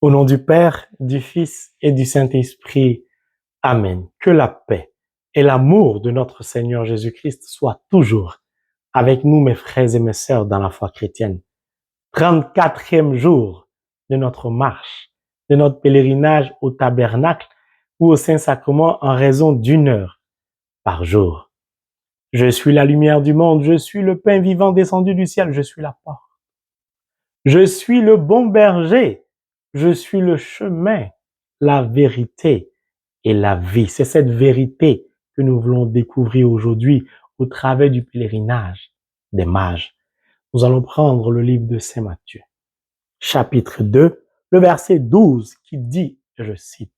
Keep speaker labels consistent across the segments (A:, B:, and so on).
A: Au nom du Père, du Fils et du Saint-Esprit. Amen. Que la paix et l'amour de notre Seigneur Jésus-Christ soient toujours avec nous, mes frères et mes sœurs, dans la foi chrétienne. 34e jour de notre marche, de notre pèlerinage au tabernacle ou au Saint-Sacrement en raison d'1 heure par jour. Je suis la lumière du monde, je suis le pain vivant descendu du ciel, je suis la porte. Je suis le bon berger, je suis le chemin, la vérité et la vie. C'est cette vérité que nous voulons découvrir aujourd'hui au travers du pèlerinage des mages. Nous allons prendre le livre de Saint Matthieu, chapitre 2, le verset 12 qui dit, je cite,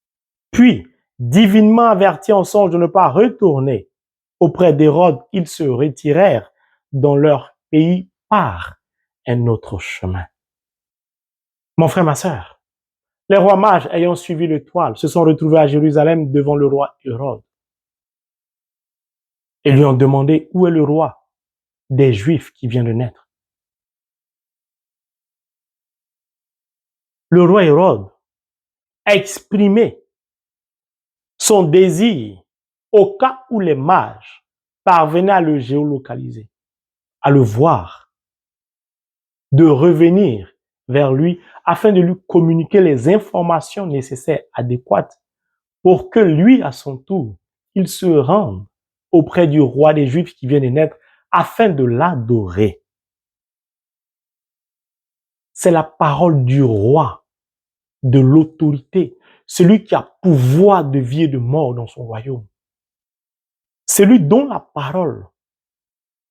A: « Puis, divinement avertis en songe de ne pas retourner auprès d'Hérode, ils se retirèrent dans leur pays par un autre chemin. » Mon frère, ma sœur, les rois mages ayant suivi l'étoile se sont retrouvés à Jérusalem devant le roi Hérode et lui ont demandé où est le roi des Juifs qui vient de naître. Le roi Hérode a exprimé son désir au cas où les mages parvenaient à le géolocaliser, à le voir, de revenir vers lui afin de lui communiquer les informations nécessaires, adéquates, pour que lui, à son tour, il se rende auprès du roi des Juifs qui vient de naître afin de l'adorer. C'est la parole du roi, de l'autorité, celui qui a pouvoir de vie et de mort dans son royaume. Celui dont la parole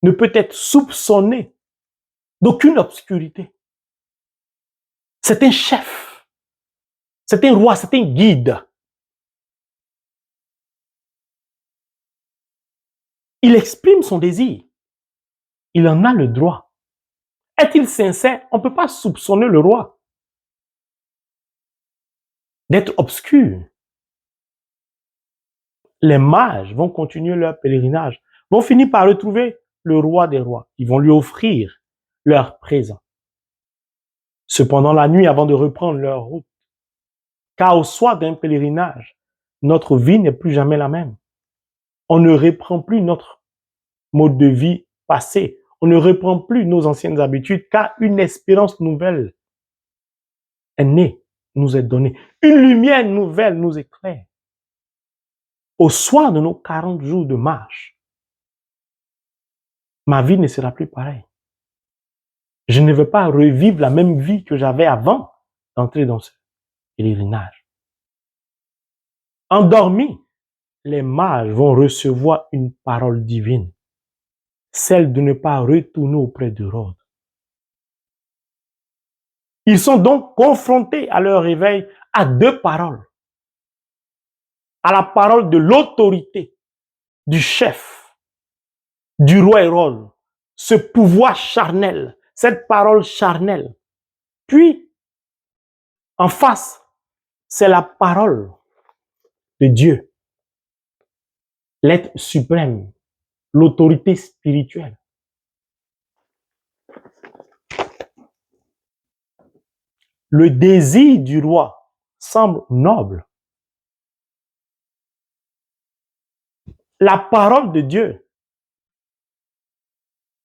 A: ne peut être soupçonnée d'aucune obscurité. C'est un chef, c'est un roi, c'est un guide. Il exprime son désir. Il en a le droit. Est-il sincère? On ne peut pas soupçonner le roi d'être obscur. Les mages vont continuer leur pèlerinage, vont finir par retrouver le roi des rois. Ils vont lui offrir leur présent. Cependant, la nuit, avant de reprendre leur route, car au soir d'un pèlerinage, notre vie n'est plus jamais la même. On ne reprend plus notre mode de vie passé. On ne reprend plus nos anciennes habitudes, car une espérance nouvelle est née, nous est donnée. Une lumière nouvelle nous éclaire. Au soir de nos 40 jours de marche, ma vie ne sera plus pareille. Je ne veux pas revivre la même vie que j'avais avant d'entrer dans ce pèlerinage. Endormis, les mages vont recevoir une parole divine, celle de ne pas retourner auprès d'Hérode. Ils sont donc confrontés à leur réveil à 2 paroles. À la parole de l'autorité, du chef, du roi Hérode, ce pouvoir charnel, cette parole charnelle. Puis, en face, c'est la parole de Dieu, l'être suprême, l'autorité spirituelle. Le désir du roi semble noble. La parole de Dieu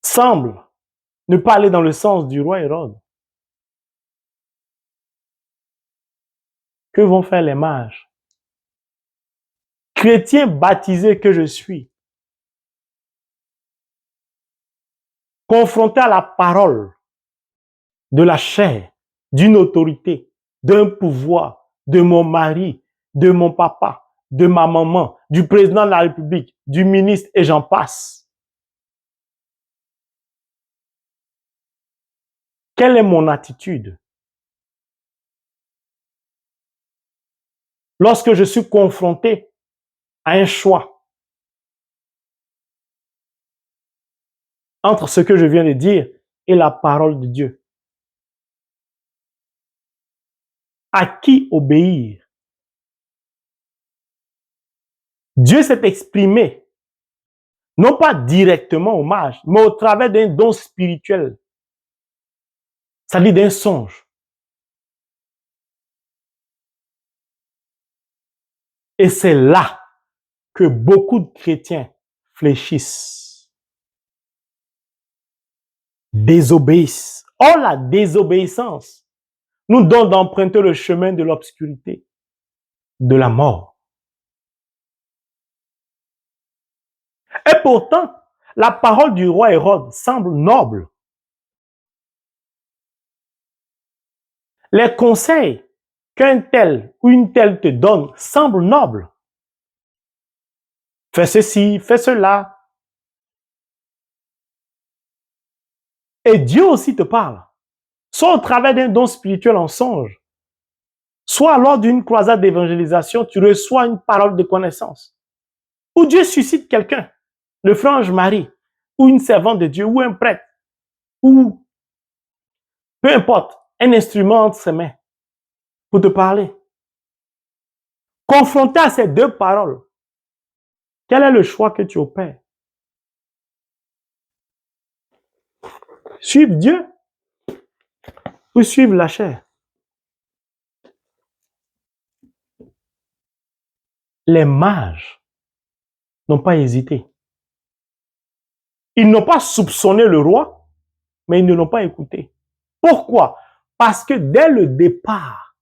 A: semble ne pas aller dans le sens du roi Hérode. Que vont faire les mages? Chrétien baptisé que je suis, confronté à la parole de la chair, d'une autorité, d'un pouvoir, de mon mari, de mon papa, de ma maman, du président de la République, du ministre et j'en passe. Quelle est mon attitude? Lorsque je suis confronté à un choix entre ce que je viens de dire et la parole de Dieu, à qui obéir? Dieu s'est exprimé, non pas directement aux mages, mais au travers d'un don spirituel, c'est-à-dire d'un songe. Et c'est là que beaucoup de chrétiens fléchissent, désobéissent. Or, la désobéissance nous donne d'emprunter le chemin de l'obscurité, de la mort. Et pourtant, la parole du roi Hérode semble noble. Les conseils qu'un tel ou une telle te donne semblent nobles. Fais ceci, fais cela. Et Dieu aussi te parle, soit au travers d'un don spirituel en songe, soit lors d'une croisade d'évangélisation, tu reçois une parole de connaissance. Ou Dieu suscite quelqu'un, le frère Ange-Marie, ou une servante de Dieu, ou un prêtre, ou peu importe, un instrument entre ses mains pour te parler. Confronté à ces deux paroles, quel est le choix que tu opères? Suivre Dieu ou suivre la chair? Les mages n'ont pas hésité. Ils n'ont pas soupçonné le roi, mais ils ne l'ont pas écouté. Pourquoi? Parce que dès le départ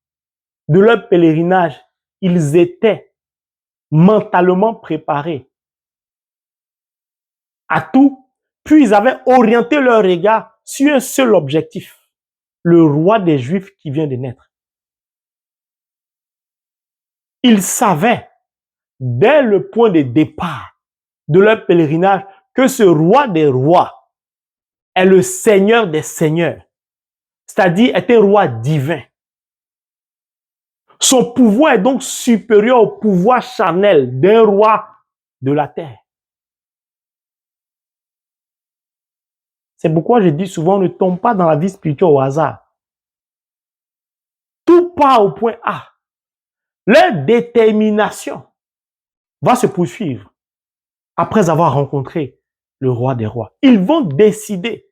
A: de leur pèlerinage, ils étaient mentalement préparés à tout, puis ils avaient orienté leur regard sur un seul objectif, le roi des Juifs qui vient de naître. Ils savaient, dès le point de départ de leur pèlerinage, que ce roi des rois est le Seigneur des seigneurs, c'est-à-dire est un roi divin. Son pouvoir est donc supérieur au pouvoir charnel d'un roi de la terre. C'est pourquoi je dis souvent, ne tombe pas dans la vie spirituelle au hasard. Tout part au point A. Leur détermination va se poursuivre après avoir rencontré le roi des rois. Ils vont décider,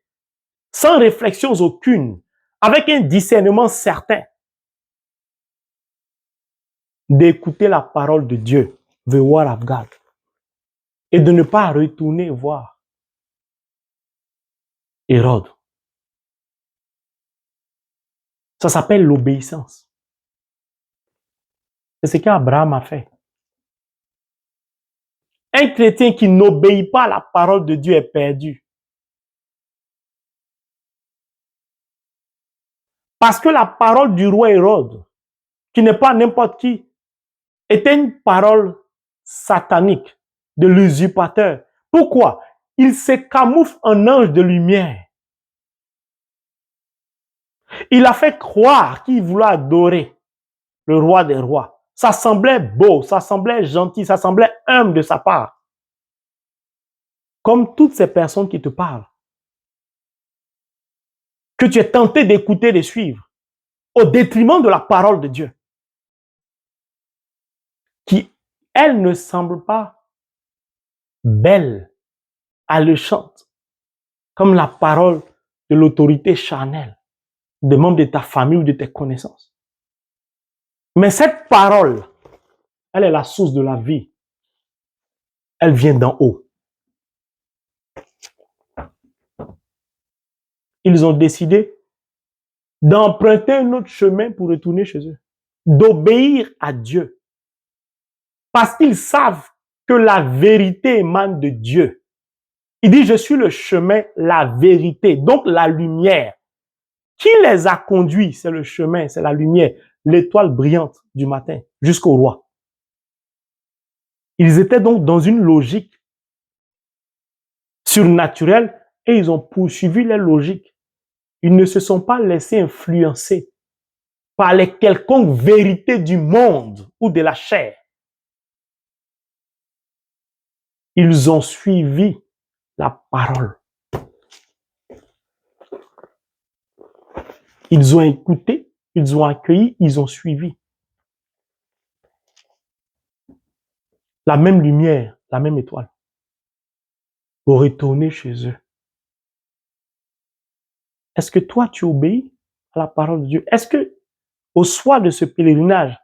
A: sans réflexion aucune, avec un discernement certain, d'écouter la parole de Dieu, the word of God, et de ne pas retourner voir Hérode. Ça s'appelle l'obéissance. C'est ce qu'Abraham a fait. Un chrétien qui n'obéit pas à la parole de Dieu est perdu. Parce que la parole du roi Hérode, qui n'est pas n'importe qui, était une parole satanique de l'usurpateur. Pourquoi? Il se camoufle en ange de lumière. Il a fait croire qu'il voulait adorer le roi des rois. Ça semblait beau, ça semblait gentil, ça semblait humble de sa part. Comme toutes ces personnes qui te parlent, que tu es tenté d'écouter, de suivre, au détriment de la parole de Dieu, qui, elle, ne semble pas belle, alléchante, comme la parole de l'autorité charnelle, des membres de ta famille ou de tes connaissances. Mais cette parole, elle est la source de la vie. Elle vient d'en haut. Ils ont décidé d'emprunter un autre chemin pour retourner chez eux, d'obéir à Dieu. Parce qu'ils savent que la vérité émane de Dieu. Il dit, je suis le chemin, la vérité, donc la lumière. Qui les a conduits? C'est le chemin, c'est la lumière, l'étoile brillante du matin jusqu'au roi. Ils étaient donc dans une logique surnaturelle et ils ont poursuivi leur logique. Ils ne se sont pas laissés influencer par les quelconques vérités du monde ou de la chair. Ils ont suivi la parole. Ils ont écouté, ils ont accueilli, ils ont suivi. La même lumière, la même étoile. Pour retourner chez eux. Est-ce que toi, tu obéis à la parole de Dieu? Est-ce que, au soir de ce pèlerinage,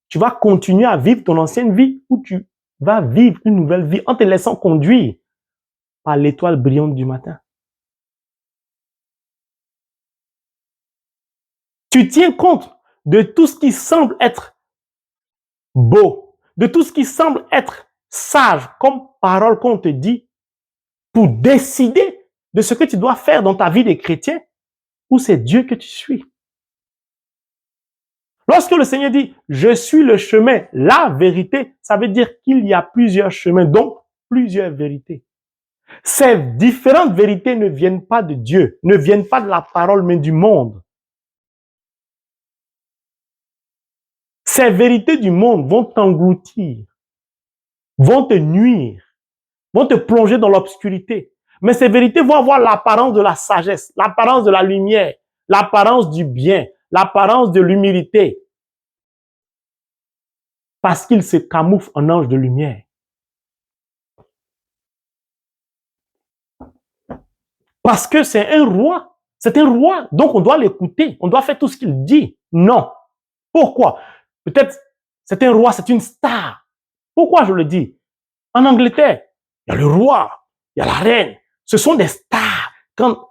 A: tu vas continuer à vivre ton ancienne vie ou tu vas vivre une nouvelle vie en te laissant conduire par l'étoile brillante du matin. Tu tiens compte de tout ce qui semble être beau, de tout ce qui semble être sage comme parole qu'on te dit pour décider de ce que tu dois faire dans ta vie de chrétien ou c'est Dieu que tu suis. Lorsque le Seigneur dit « Je suis le chemin, la vérité », ça veut dire qu'il y a plusieurs chemins, donc plusieurs vérités. Ces différentes vérités ne viennent pas de Dieu, ne viennent pas de la parole, mais du monde. Ces vérités du monde vont t'engloutir, vont te nuire, vont te plonger dans l'obscurité. Mais ces vérités vont avoir l'apparence de la sagesse, l'apparence de la lumière, l'apparence du bien, l'apparence de l'humilité. Parce qu'il se camoufle en ange de lumière. Parce que c'est un roi. C'est un roi. Donc on doit l'écouter. On doit faire tout ce qu'il dit. Non. Pourquoi? Peut-être c'est un roi, c'est une star. Pourquoi je le dis? En Angleterre, il y a le roi, il y a la reine. Ce sont des stars. Quand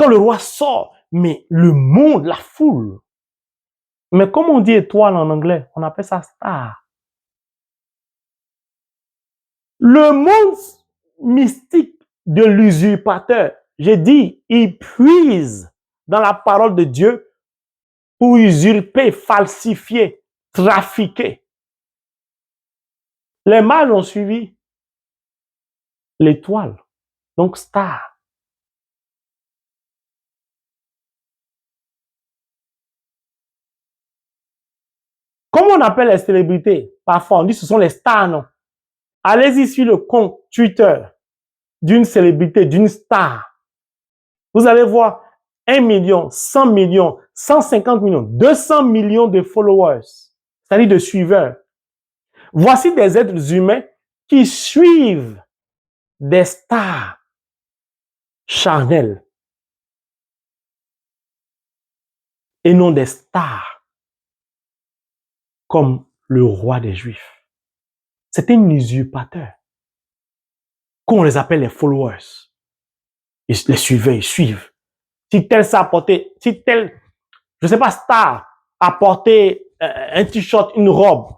A: le roi sort, mais le monde, la foule. Mais comme on dit étoile en anglais, on appelle ça star. Le monde mystique de l'usurpateur, j'ai dit, il puise dans la parole de Dieu pour usurper, falsifier, trafiquer. Les mages ont suivi l'étoile, donc star. Comment on appelle les célébrités? Parfois, on dit que ce sont les stars, non? Allez-y sur le compte Twitter d'une célébrité, d'une star. Vous allez voir 1 million, 100 millions, 150 millions, 200 millions de followers, c'est-à-dire de suiveurs. Voici des êtres humains qui suivent des stars charnelles et non des stars comme le roi des Juifs. C'est un usurpateur. Qu'on les appelle les followers. Ils les suivaient, ils suivent. Si tel ça a porté, si tel, je sais pas, star a porté un t-shirt, une robe,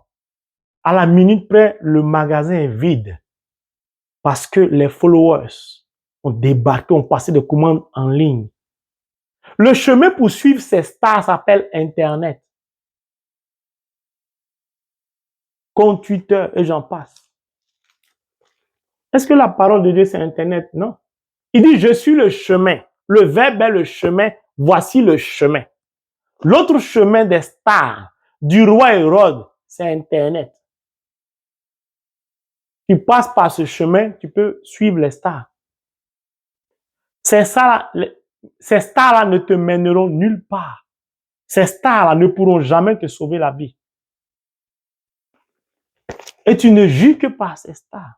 A: à la minute près, le magasin est vide. Parce que les followers ont débarqué, ont passé des commandes en ligne. Le chemin pour suivre ces stars s'appelle Internet. Compte Twitter et j'en passe. Est-ce que la parole de Dieu c'est Internet? Non. Il dit, je suis le chemin. Le verbe est le chemin. Voici le chemin. L'autre chemin des stars du roi Hérode, c'est Internet. Tu passes par ce chemin, tu peux suivre les stars. Ces stars-là ne te mèneront nulle part. Ces stars-là ne pourront jamais te sauver la vie. Et tu ne juges que par ces stars.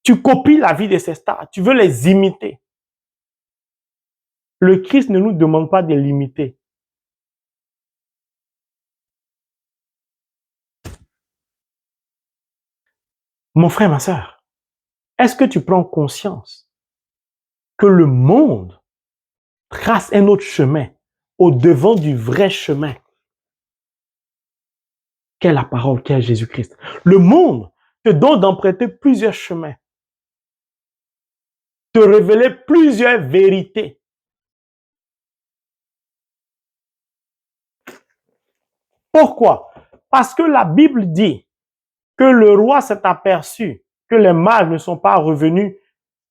A: Tu copies la vie de ces stars. Tu veux les imiter. Le Christ ne nous demande pas de l'imiter. Mon frère, ma sœur, est-ce que tu prends conscience que le monde trace un autre chemin au devant du vrai chemin qu'est la parole, qu'est Jésus-Christ? Le monde te donne d'emprunter plusieurs chemins, te révéler plusieurs vérités. Pourquoi? Parce que la Bible dit que le roi s'est aperçu que les mages ne sont pas revenus.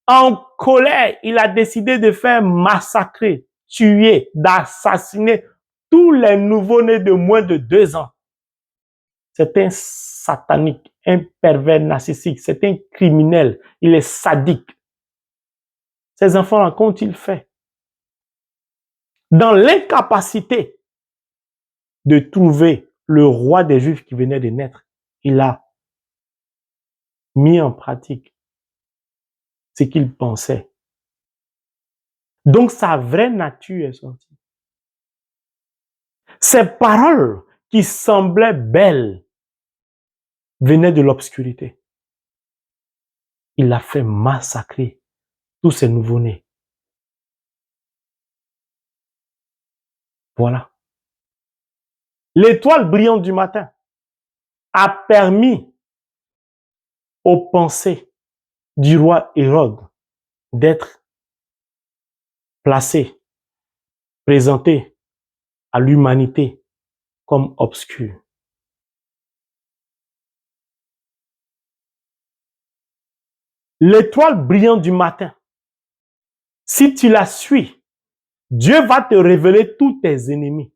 A: En colère, il a décidé de faire massacrer, tuer, d'assassiner tous les nouveau-nés de moins de 2 ans. C'est un satanique, un pervers narcissique, c'est un criminel, il est sadique. Ces enfants-là, qu'ont-ils fait? Dans l'incapacité de trouver le roi des Juifs qui venait de naître, il a mis en pratique ce qu'il pensait. Donc sa vraie nature est sortie. Ces paroles qui semblait belle venait de l'obscurité. Il a fait massacrer tous ces nouveau-nés. Voilà. L'étoile brillante du matin a permis aux pensées du roi Hérode d'être placées, présentées à l'humanité comme obscures. L'étoile brillante du matin, si tu la suis, Dieu va te révéler tous tes ennemis.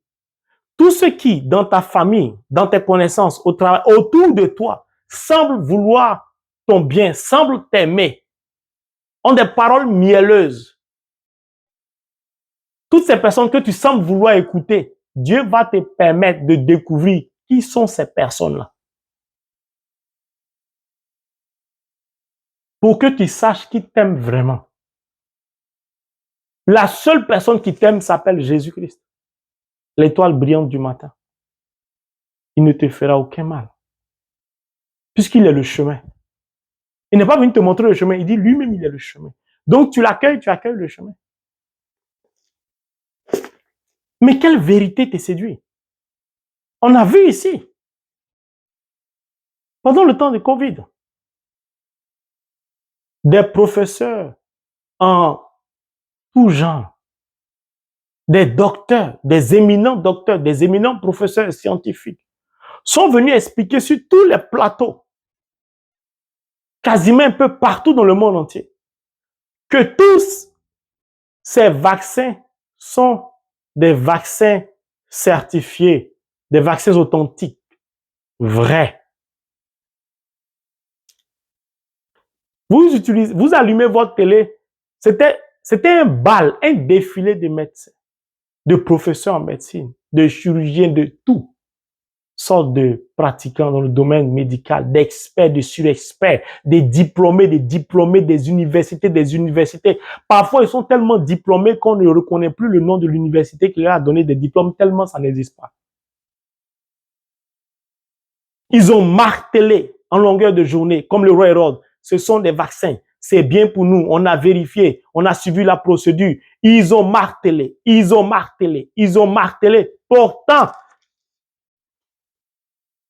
A: Tous ceux qui, dans ta famille, dans tes connaissances, au travail, autour de toi, semblent vouloir ton bien, semblent t'aimer, ont des paroles mielleuses. Toutes ces personnes que tu sembles vouloir écouter, Dieu va te permettre de découvrir qui sont ces personnes-là. Pour que tu saches qui t'aime vraiment. La seule personne qui t'aime s'appelle Jésus-Christ, l'étoile brillante du matin. Il ne te fera aucun mal, puisqu'il est le chemin. Il n'est pas venu te montrer le chemin, il dit lui-même il est le chemin. Donc tu l'accueilles, tu accueilles le chemin. Mais quelle vérité te séduit? On a vu ici, pendant le temps de Covid, des professeurs en tout genre, des docteurs, des éminents professeurs scientifiques sont venus expliquer sur tous les plateaux, quasiment un peu partout dans le monde entier, que tous ces vaccins sont des vaccins certifiés, des vaccins authentiques, vrais. Vous allumez votre télé, c'était un bal, un défilé de médecins, de professeurs en médecine, de chirurgiens, de tout sortes de pratiquants dans le domaine médical, d'experts, de surexperts, des diplômés des universités. Parfois, ils sont tellement diplômés qu'on ne reconnaît plus le nom de l'université qui leur a donné des diplômes, tellement ça n'existe pas. Ils ont martelé en longueur de journée, comme le roi Hérode, ce sont des vaccins. C'est bien pour nous. On a vérifié. On a suivi la procédure. Ils ont martelé. Pourtant,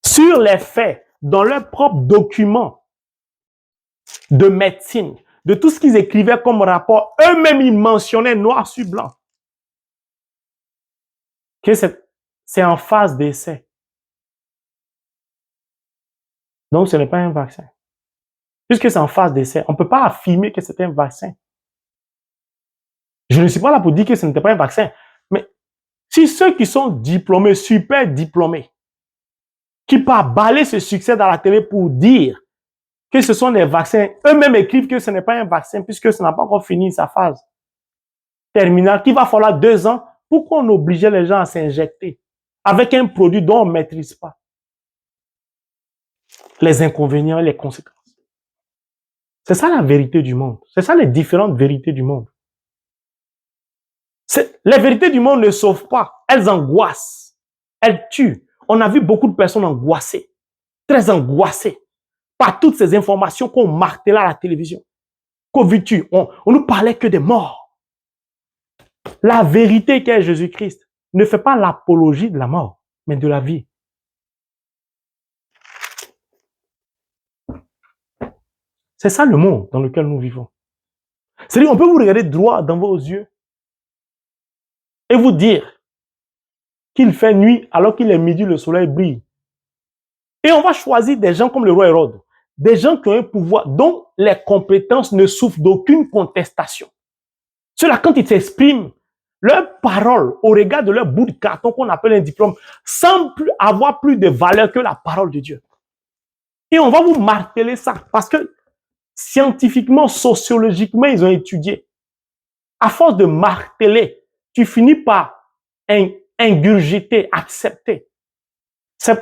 A: sur les faits, dans leurs propres documents de médecine, de tout ce qu'ils écrivaient comme rapport, eux-mêmes, ils mentionnaient noir sur blanc que c'est en phase d'essai. Donc, ce n'est pas un vaccin. Puisque c'est en phase d'essai, on ne peut pas affirmer que c'est un vaccin. Je ne suis pas là pour dire que ce n'était pas un vaccin. Mais si ceux qui sont diplômés, super diplômés, qui peuvent balayer ce succès dans la télé pour dire que ce sont des vaccins, eux-mêmes écrivent que ce n'est pas un vaccin puisque ça n'a pas encore fini sa phase terminale, qu'il va falloir 2 ans, pourquoi on obligeait les gens à s'injecter avec un produit dont on ne maîtrise pas les inconvénients et les conséquences? C'est ça la vérité du monde. C'est ça les différentes vérités du monde. Les vérités du monde ne sauvent pas. Elles angoissent. Elles tuent. On a vu beaucoup de personnes angoissées, très angoissées par toutes ces informations qu'on martelait à la télévision. Covid tue. On nous parlait que des morts. La vérité qu'est Jésus-Christ ne fait pas l'apologie de la mort, mais de la vie. C'est ça le monde dans lequel nous vivons. C'est-à-dire, on peut vous regarder droit dans vos yeux et vous dire qu'il fait nuit alors qu'il est midi, le soleil brille. Et on va choisir des gens comme le roi Hérode, des gens qui ont un pouvoir dont les compétences ne souffrent d'aucune contestation. Ceux-là, quand ils s'expriment, leurs paroles, au regard de leur bout de carton qu'on appelle un diplôme, semblent avoir plus de valeur que la parole de Dieu. Et on va vous marteler ça, parce que scientifiquement, sociologiquement, ils ont étudié. À force de marteler, tu finis par ingurgiter, accepter. Ça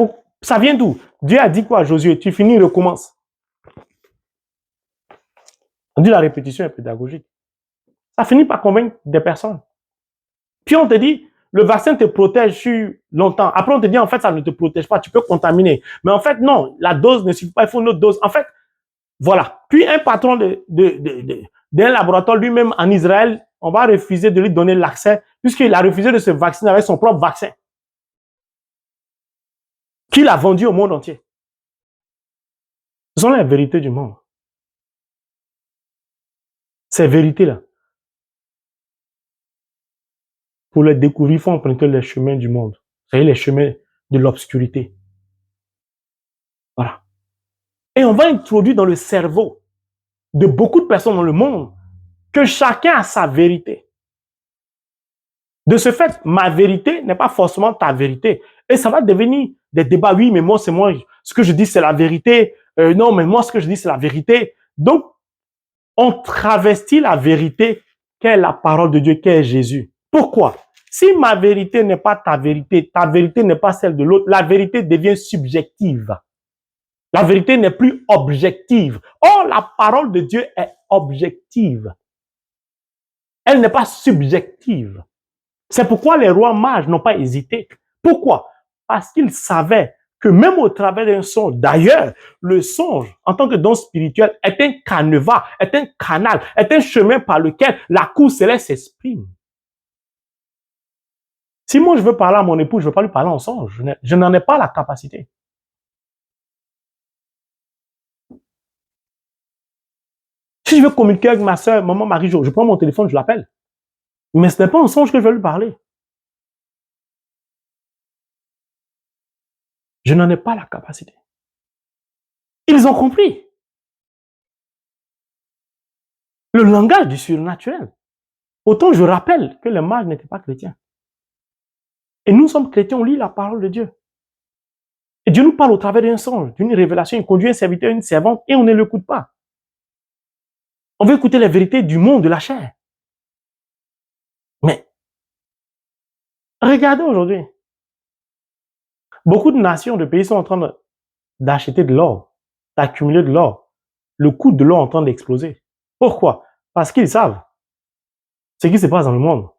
A: vient d'où? Dieu a dit quoi à Josué? Tu finis, recommence. On dit la répétition est pédagogique. Ça finit par convaincre des personnes. Puis on te dit, le vaccin te protège sur longtemps. Après, on te dit, en fait, ça ne te protège pas, tu peux contaminer. Mais en fait, non, la dose ne suffit pas, il faut une autre dose. En fait, voilà. Puis, un patron d'un laboratoire lui-même en Israël, on va refuser de lui donner l'accès, puisqu'il a refusé de se vacciner avec son propre vaccin, qu'il a vendu au monde entier. Ce sont les vérités du monde. Ces vérités-là, pour les découvrir, il faut emprunter les chemins du monde. Vous savez, les chemins de l'obscurité. Voilà. Et on va introduire dans le cerveau de beaucoup de personnes dans le monde que chacun a sa vérité. De ce fait, ma vérité n'est pas forcément ta vérité. Et ça va devenir des débats. Oui, mais moi, c'est moi. Ce que je dis, c'est la vérité. Non, mais moi, ce que je dis, c'est la vérité. Donc, on travestit la vérité qu'est la parole de Dieu, qu'est Jésus. Pourquoi? Si ma vérité n'est pas ta vérité n'est pas celle de l'autre, la vérité devient subjective. La vérité n'est plus objective. Or, la parole de Dieu est objective. Elle n'est pas subjective. C'est pourquoi les rois mages n'ont pas hésité. Pourquoi? Parce qu'ils savaient que même au travers d'un songe, d'ailleurs, le songe, en tant que don spirituel, est un canevas, est un canal, est un chemin par lequel la cour céleste s'exprime. Si moi je veux parler à mon époux, je ne veux pas lui parler en songe. Je n'en ai pas la capacité. Si je veux communiquer avec ma soeur, maman Marie-Jo, je prends mon téléphone, je l'appelle. Mais ce n'est pas en songe que je vais lui parler. Je n'en ai pas la capacité. Ils ont compris. Le langage du surnaturel. Autant je rappelle que les mages n'étaient pas chrétiens. Et nous sommes chrétiens, on lit la parole de Dieu. Et Dieu nous parle au travers d'un songe, d'une révélation. Il conduit un serviteur, une servante, et on ne l'écoute pas. On veut écouter les vérités du monde, de la chair. Mais, regardez aujourd'hui. Beaucoup de nations, de pays sont en train d'acheter de l'or, d'accumuler de l'or. Le coût de l'or est en train d'exploser. Pourquoi? Parce qu'ils savent ce qui se passe dans le monde.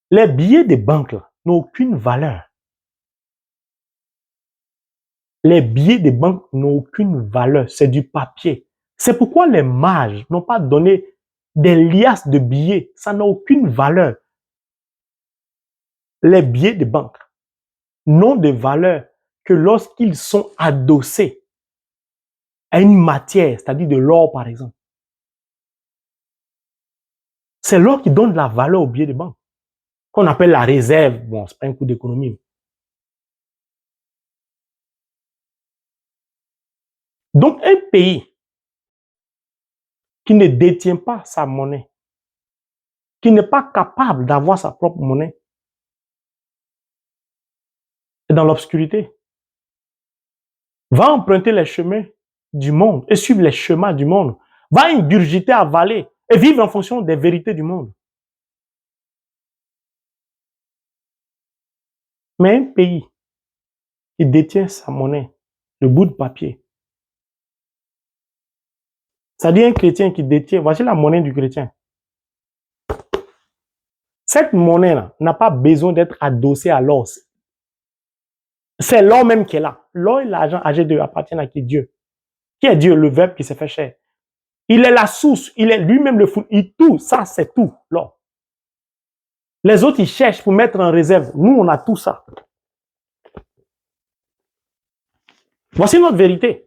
A: Les billets des banques n'ont aucune valeur. Les billets des banques n'ont aucune valeur. C'est du papier. C'est pourquoi les mages n'ont pas donné des liasses de billets. Ça n'a aucune valeur. Les billets des banques n'ont de valeur que lorsqu'ils sont adossés à une matière, c'est-à-dire de l'or par exemple. C'est l'or qui donne de la valeur aux billets de banque, qu'on appelle la réserve. Bon, c'est pas un coup d'économie. Donc, un pays qui ne détient pas sa monnaie, qui n'est pas capable d'avoir sa propre monnaie, est dans l'obscurité, va emprunter les chemins du monde et suivre les chemins du monde, va ingurgiter, avaler et vivre en fonction des vérités du monde. Mais un pays qui détient sa monnaie, le bout de papier, c'est-à-dire un chrétien qui détient, voici la monnaie du chrétien. Cette monnaie-là n'a pas besoin d'être adossée à l'or. C'est l'or même qui est là. L'or et l'argent AG2 appartiennent à qui? Dieu. Qui est Dieu? Le Verbe qui s'est fait chair. Il est la source, il est lui-même le fond. Tout ça, c'est tout, l'or. Les autres, ils cherchent pour mettre en réserve. Nous, on a tout ça. Voici notre vérité.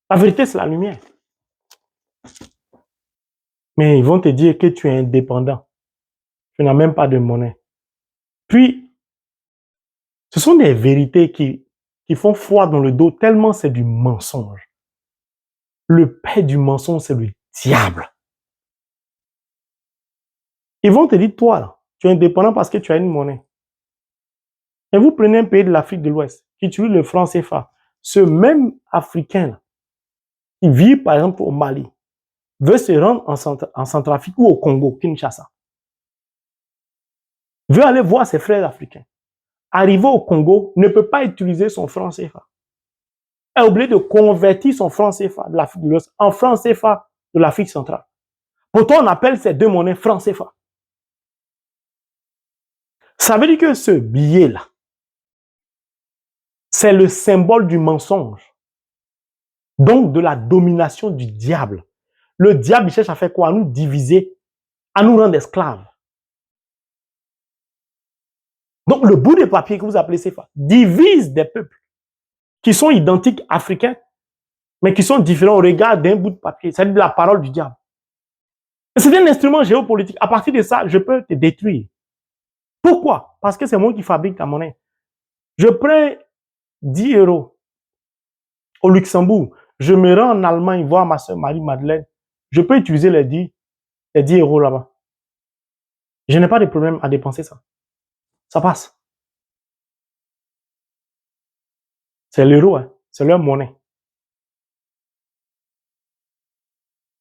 A: La vérité, c'est la lumière. Mais ils vont te dire que tu es indépendant. Tu n'as même pas de monnaie. Puis, ce sont des vérités qui font froid dans le dos tellement c'est du mensonge. Le père du mensonge, c'est le diable. Ils vont te dire, toi, là, tu es indépendant parce que tu as une monnaie. Et vous prenez un pays de l'Afrique de l'Ouest qui utilise le franc CFA. Ce même Africain qui vit, par exemple, au Mali, veut se rendre en Centrafrique ou au Congo, Kinshasa. Veut aller voir ses frères africains. Arrivé au Congo, ne peut pas utiliser son franc CFA. Est obligé de convertir son franc CFA de l'Afrique de l'Ouest en franc CFA de l'Afrique centrale. Pourtant, on appelle ces deux monnaies franc CFA. Ça veut dire que ce billet-là, c'est le symbole du mensonge. Donc, de la domination du diable. Le diable, il cherche à faire quoi? À nous diviser, à nous rendre esclaves. Donc, le bout de papier que vous appelez CFA divise des peuples qui sont identiques africains, mais qui sont différents au regard d'un bout de papier. C'est la parole du diable. C'est un instrument géopolitique. À partir de ça, je peux te détruire. Pourquoi? Parce que c'est moi qui fabrique ta monnaie. Je prends 10 euros au Luxembourg. Je me rends en Allemagne voir ma soeur Marie-Madeleine. Je peux utiliser les 10 euros là-bas. Je n'ai pas de problème à dépenser ça. Ça passe. C'est l'euro, hein? C'est leur monnaie.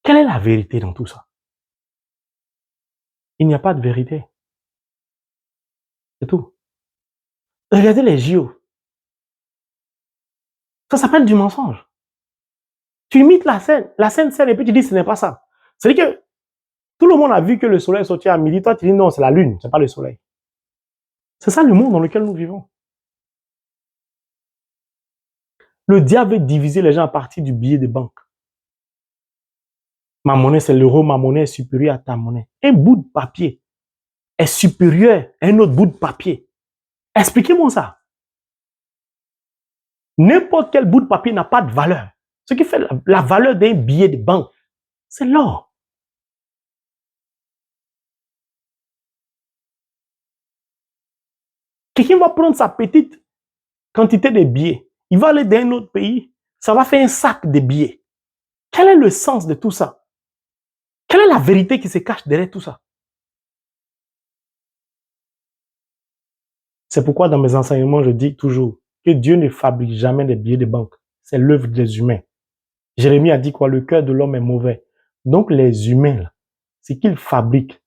A: Quelle est la vérité dans tout ça? Il n'y a pas de vérité. C'est tout. Regardez les JO. Ça s'appelle du mensonge. Tu imites la scène et puis tu dis ce n'est pas ça. C'est-à-dire que tout le monde a vu que le soleil sortait à midi. Toi, tu dis non, c'est la lune, c'est pas le soleil. C'est ça le monde dans lequel nous vivons. Le diable veut diviser les gens à partir du billet de banque. Ma monnaie, c'est l'euro, ma monnaie est supérieure à ta monnaie. Un bout de papier est supérieur à un autre bout de papier. Expliquez-moi ça. N'importe quel bout de papier n'a pas de valeur. Ce qui fait la valeur d'un billet de banque, c'est l'or. Quelqu'un va prendre sa petite quantité de billets. Il va aller dans un autre pays. Ça va faire un sac de billets. Quel est le sens de tout ça? Quelle est la vérité qui se cache derrière tout ça? C'est pourquoi dans mes enseignements, je dis toujours que Dieu ne fabrique jamais des billets de banque. C'est l'œuvre des humains. Jérémie a dit quoi? Le cœur de l'homme est mauvais. Donc les humains, ce qu'ils fabriquent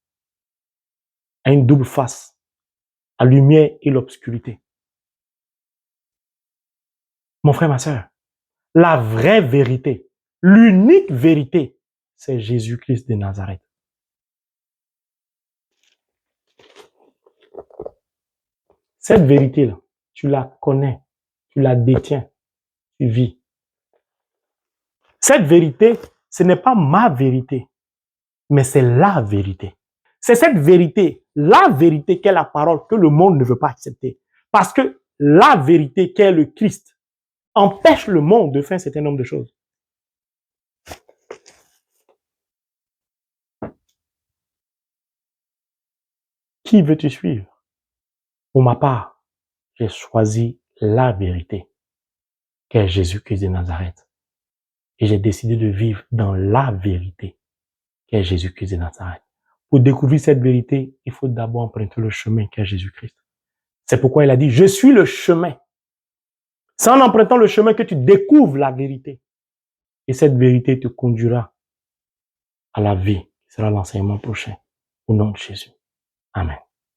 A: a une double face, la lumière et l'obscurité. Mon frère, ma soeur, la vraie vérité, l'unique vérité, c'est Jésus-Christ de Nazareth. Cette vérité-là, tu la connais, tu la détiens, tu vis. Cette vérité, ce n'est pas ma vérité, mais c'est la vérité. C'est cette vérité, la vérité qu'est la parole que le monde ne veut pas accepter. Parce que la vérité qu'est le Christ empêche le monde de faire un certain nombre de choses. Qui veux-tu suivre? Pour ma part, j'ai choisi la vérité, qu'est Jésus-Christ de Nazareth. Et j'ai décidé de vivre dans la vérité, qu'est Jésus-Christ de Nazareth. Pour découvrir cette vérité, il faut d'abord emprunter le chemin qu'est Jésus-Christ. C'est pourquoi il a dit, je suis le chemin. C'est en empruntant le chemin que tu découvres la vérité. Et cette vérité te conduira à la vie, qui sera l'enseignement prochain. Au nom de Jésus. Amen.